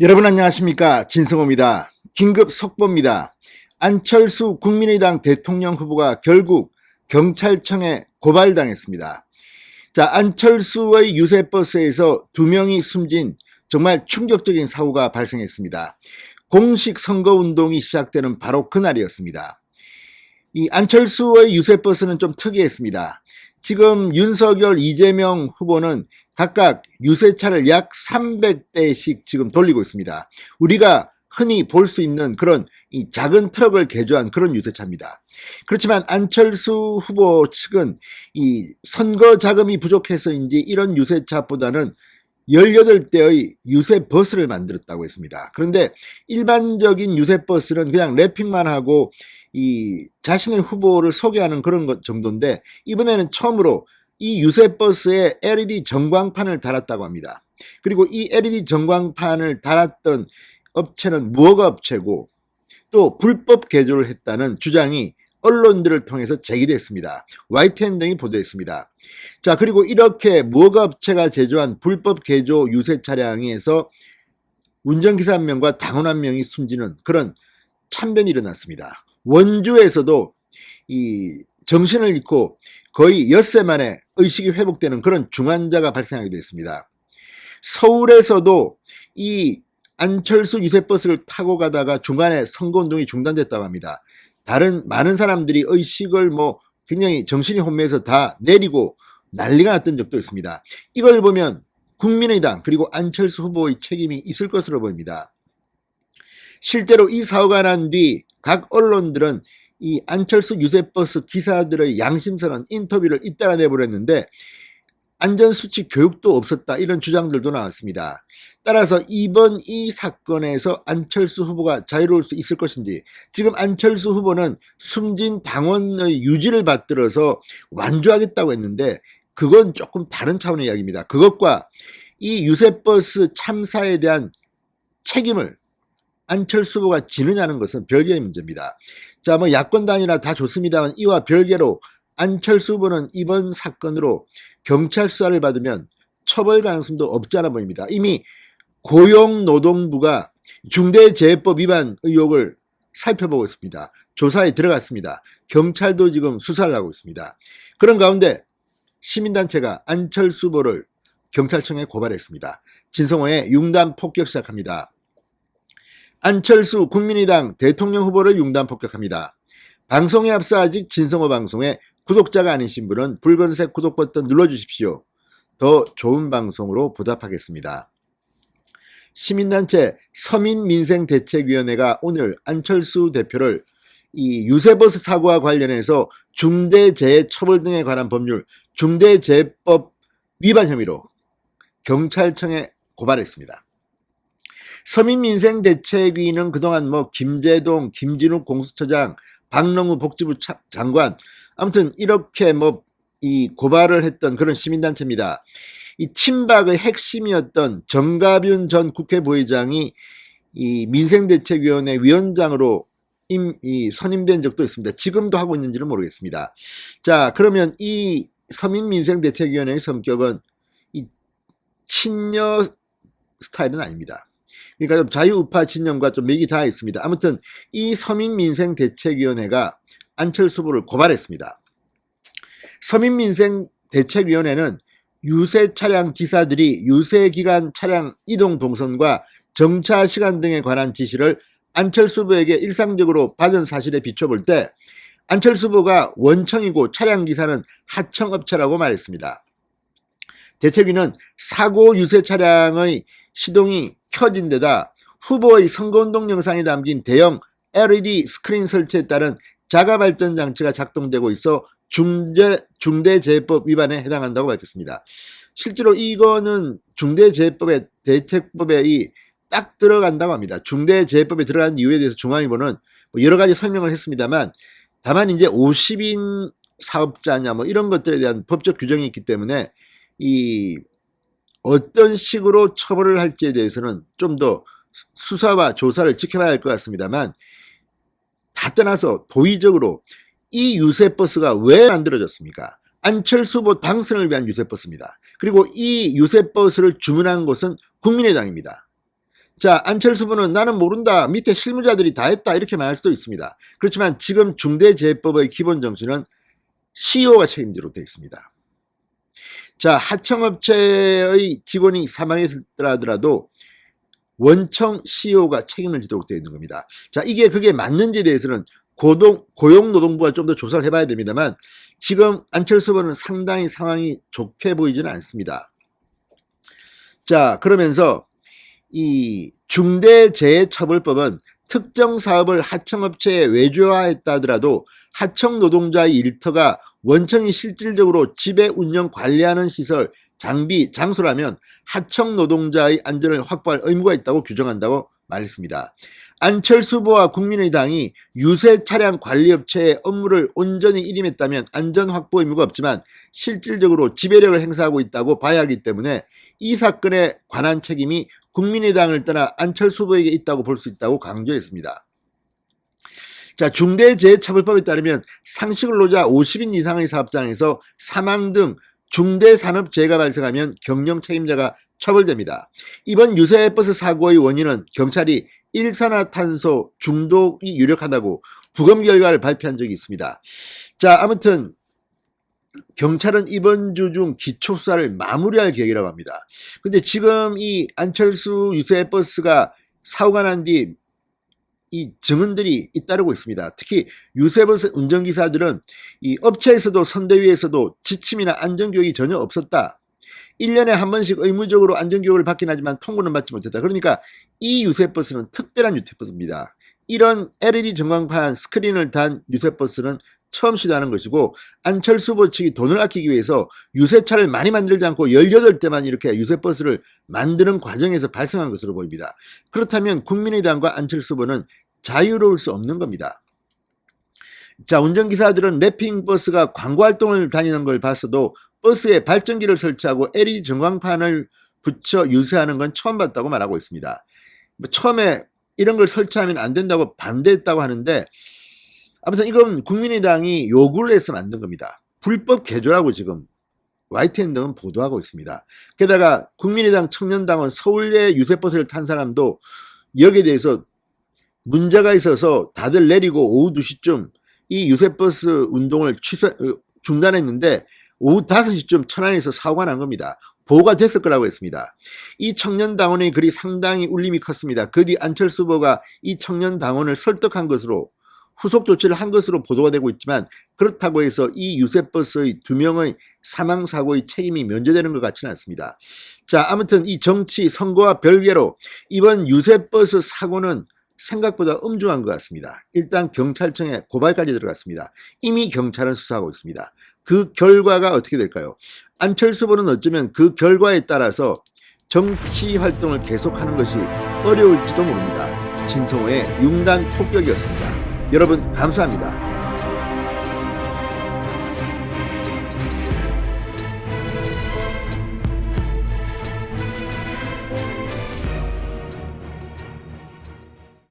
여러분 안녕하십니까, 진성호입니다. 긴급 속보입니다. 안철수 국민의당 대통령 후보가 결국 경찰청에 고발당했습니다. 자, 안철수의 유세버스에서 2명이 숨진 정말 충격적인 사고가 발생했습니다. 공식 선거운동이 시작되는 바로 그날이었습니다. 이 안철수의 유세버스는 좀 특이했습니다. 지금 윤석열, 이재명 후보는 각각 유세차를 약 300대씩 지금 돌리고 있습니다. 우리가 흔히 볼 수 있는 그런 이 작은 트럭을 개조한 그런 유세차입니다. 그렇지만 안철수 후보 측은 이 선거 자금이 부족해서인지 이런 유세차보다는 18대의 유세버스를 만들었다고 했습니다. 그런데 일반적인 유세버스는 그냥 랩핑만 하고 이 자신의 후보를 소개하는 그런 것 정도인데, 이번에는 처음으로 이 유세버스에 LED 전광판을 달았다고 합니다. 그리고 이 LED 전광판을 달았던 업체는 무허가 업체고 또 불법 개조를 했다는 주장이 언론들을 통해서 제기됐습니다. YTN 등이 보도했습니다. 자, 그리고 이렇게 무허가 업체가 제조한 불법 개조 유세 차량에서 운전기사 1명과 당원 1명이 숨지는 그런 참변이 일어났습니다. 원주에서도 이 정신을 잃고 거의 엿새 만에 의식이 회복되는 그런 중환자가 발생하기도 했습니다. 서울에서도 이 안철수 유세버스를 타고 가다가 중간에 선거운동이 중단됐다고 합니다. 다른 많은 사람들이 의식을 굉장히 정신이 혼미해서 다 내리고 난리가 났던 적도 있습니다. 이걸 보면 국민의당 그리고 안철수 후보의 책임이 있을 것으로 보입니다. 실제로 이 사고가 난 뒤 각 언론들은 이 안철수 유세버스 기사들의 양심선언 인터뷰를 잇따라 내버렸는데 안전수칙 교육도 없었다, 이런 주장들도 나왔습니다. 따라서 이번 이 사건에서 안철수 후보가 자유로울 수 있을 것인지, 지금 안철수 후보는 숨진 당원의 유지를 받들어서 완주하겠다고 했는데 그건 조금 다른 차원의 이야기입니다. 그것과 이 유세버스 참사에 대한 책임을 안철수 후보가 지느냐는 것은 별개의 문제입니다. 자, 야권단이나 다 좋습니다만 이와 별개로 안철수 후보는 이번 사건으로 경찰 수사를 받으면 처벌 가능성도 없지 않아 보입니다. 이미 고용노동부가 중대재해법 위반 의혹을 살펴보고 있습니다. 조사에 들어갔습니다. 경찰도 지금 수사를 하고 있습니다. 그런 가운데 시민단체가 안철수 후보를 경찰청에 고발했습니다. 진성호의 융단 폭격 시작합니다. 안철수 국민의당 대통령 후보를 융단 폭격합니다. 방송에 앞서 아직 진성호 방송에 구독자가 아니신 분은 붉은색 구독 버튼 눌러주십시오. 더 좋은 방송으로 보답하겠습니다. 시민단체 서민민생대책위원회가 오늘 안철수 대표를 이 유세버스 사고와 관련해서 중대재해처벌 등에 관한 법률 중대재해법 위반 혐의로 경찰청에 고발했습니다. 서민민생대책위는 그동안 김재동, 김진욱 공수처장, 박능우 복지부 장관, 아무튼 이렇게 이 고발을 했던 그런 시민단체입니다. 이 친박의 핵심이었던 정가윤 전 국회 부의장이 이 민생대책위원회 위원장으로 선임된 적도 있습니다. 지금도 하고 있는지는 모르겠습니다. 자, 그러면 이 서민민생대책위원회의 성격은 이 친여 스타일은 아닙니다. 그러니까 자유우파 진영과 좀 맥이 닿아 있습니다. 아무튼 이 서민민생대책위원회가 안철수 후보를 고발했습니다. 서민민생대책위원회는 유세 차량 기사들이 유세 기간 차량 이동 동선과 정차 시간 등에 관한 지시를 안철수 후보에게 일상적으로 받은 사실에 비춰볼 때 안철수 후보가 원청이고 차량 기사는 하청업체라고 말했습니다. 대책위는 사고 유세 차량의 시동이 켜진 데다 후보의 선거운동 영상이 담긴 대형 LED 스크린 설치에 따른 자가발전 장치가 작동되고 있어 중대재해법 위반에 해당한다고 밝혔습니다. 실제로 이거는 중대재해법의 대책법에 딱 들어간다고 합니다. 중대재해법에 들어간 이유에 대해서 중앙일보는 여러 가지 설명을 했습니다만, 다만 이제 50인 사업자냐 이런 것들에 대한 법적 규정이 있기 때문에 이 어떤 식으로 처벌을 할지에 대해서는 좀 더 수사와 조사를 지켜봐야 할 것 같습니다만, 다 떠나서 도의적으로 이 유세버스가 왜 만들어졌습니까? 안철수 후보 당선을 위한 유세버스입니다. 그리고 이 유세버스를 주문한 곳은 국민의당입니다. 자, 안철수 후보는 나는 모른다, 밑에 실무자들이 다 했다, 이렇게 말할 수도 있습니다. 그렇지만 지금 중대재해법의 기본 정신은 CEO가 책임지로 되어 있습니다. 자, 하청업체의 직원이 사망했더라도 원청 CEO가 책임을 지도록 되어 있는 겁니다. 자, 그게 맞는지에 대해서는 고용노동부가 좀 더 조사를 해봐야 됩니다만 지금 안철수 후보는 상당히 상황이 좋게 보이지는 않습니다. 자, 그러면서 이 중대재해처벌법은 특정 사업을 하청업체에 외주화했다 하더라도 하청 노동자의 일터가 원청이 실질적으로 지배, 운영, 관리하는 시설, 장비, 장소라면 하청 노동자의 안전을 확보할 의무가 있다고 규정한다고 말했습니다. 안철수 후보와 국민의당이 유세 차량 관리업체의 업무를 온전히 일임했다면 안전 확보 의무가 없지만 실질적으로 지배력을 행사하고 있다고 봐야 하기 때문에 이 사건에 관한 책임이 국민의당을 떠나 안철수 후보에게 있다고 볼 수 있다고 강조했습니다. 자, 중대재해처벌법에 따르면 상식을 놓자 50인 이상의 사업장에서 사망 등 중대산업재해가 발생하면 경영 책임자가 처벌됩니다. 이번 유세버스 사고의 원인은 경찰이 일산화탄소 중독이 유력하다고 부검 결과를 발표한 적이 있습니다. 자, 아무튼 경찰은 이번 주 중 기초수사를 마무리할 계획이라고 합니다. 근데 지금 이 안철수 유세버스가 사고가 난 뒤 이 증언들이 잇따르고 있습니다. 특히 유세버스 운전기사들은 이 업체에서도 선대위에서도 지침이나 안전교육이 전혀 없었다. 1년에 한 번씩 의무적으로 안전교육을 받긴 하지만 통보는 받지 못했다. 그러니까 이 유세버스는 특별한 유세버스입니다. 이런 LED 전광판 스크린을 단 유세버스는 처음 시도하는 것이고 안철수 후보 측이 돈을 아끼기 위해서 유세차를 많이 만들지 않고 18대만 이렇게 유세버스를 만드는 과정에서 발생한 것으로 보입니다. 그렇다면 국민의당과 안철수 후보는 자유로울 수 없는 겁니다. 자, 운전기사들은 랩핑버스가 광고활동을 다니는 걸 봤어도 버스에 발전기를 설치하고 LED 전광판을 붙여 유세하는 건 처음 봤다고 말하고 있습니다. 처음에 이런 걸 설치하면 안 된다고 반대했다고 하는데 아무튼 이건 국민의당이 요구를 해서 만든 겁니다. 불법 개조라고 지금 YTN 등은 보도하고 있습니다. 게다가 국민의당 청년당은 서울에 유세버스를 탄 사람도 여기에 대해서 문제가 있어서 다들 내리고 오후 2시쯤 이 유세버스 운동을 중단했는데 오후 5시쯤 천안에서 사고가 난 겁니다. 보고가 됐을 거라고 했습니다. 이 청년당원의 글이 상당히 울림이 컸습니다. 그 뒤 안철수 후보가 이 청년당원을 설득한 것으로 후속 조치를 한 것으로 보도가 되고 있지만 그렇다고 해서 이 유세버스의 2명의 사망사고의 책임이 면제되는 것 같지는 않습니다. 자, 아무튼 이 정치 선거와 별개로 이번 유세버스 사고는 생각보다 엄중한 것 같습니다. 일단 경찰청에 고발까지 들어갔습니다. 이미 경찰은 수사하고 있습니다. 그 결과가 어떻게 될까요? 안철수 후보는 어쩌면 그 결과에 따라서 정치 활동을 계속하는 것이 어려울지도 모릅니다. 진성호의 융단 폭격이었습니다. 여러분 감사합니다.